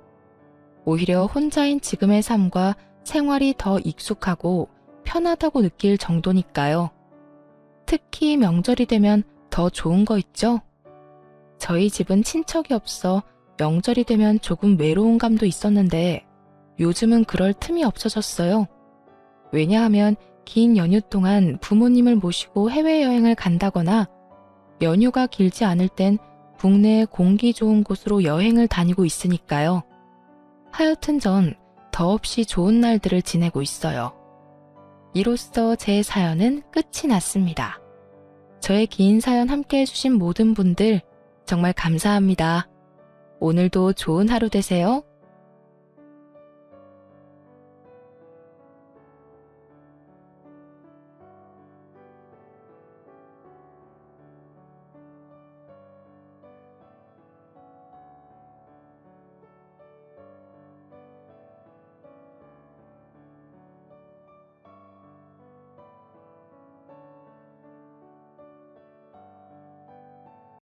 Speaker 1: 오히려 혼자인 지금의 삶과 생활이 더 익숙하고 편하다고 느낄 정도니까요. 특히 명절이 되면 더 좋은 거 있죠? 저희 집은 친척이 없어 명절이 되면 조금 외로운 감도 있었는데 요즘은 그럴 틈이 없어졌어요. 왜냐하면 긴 연휴 동안 부모님을 모시고 해외여행을 간다거나 연휴가 길지 않을 땐 국내의 공기 좋은 곳으로 여행을 다니고 있으니까요. 하여튼 전 더없이 좋은 날들을 지내고 있어요. 이로써 제 사연은 끝이 났습니다. 저의 긴 사연 함께 해주신 모든 분들 정말 감사합니다. 오늘도 좋은 하루 되세요.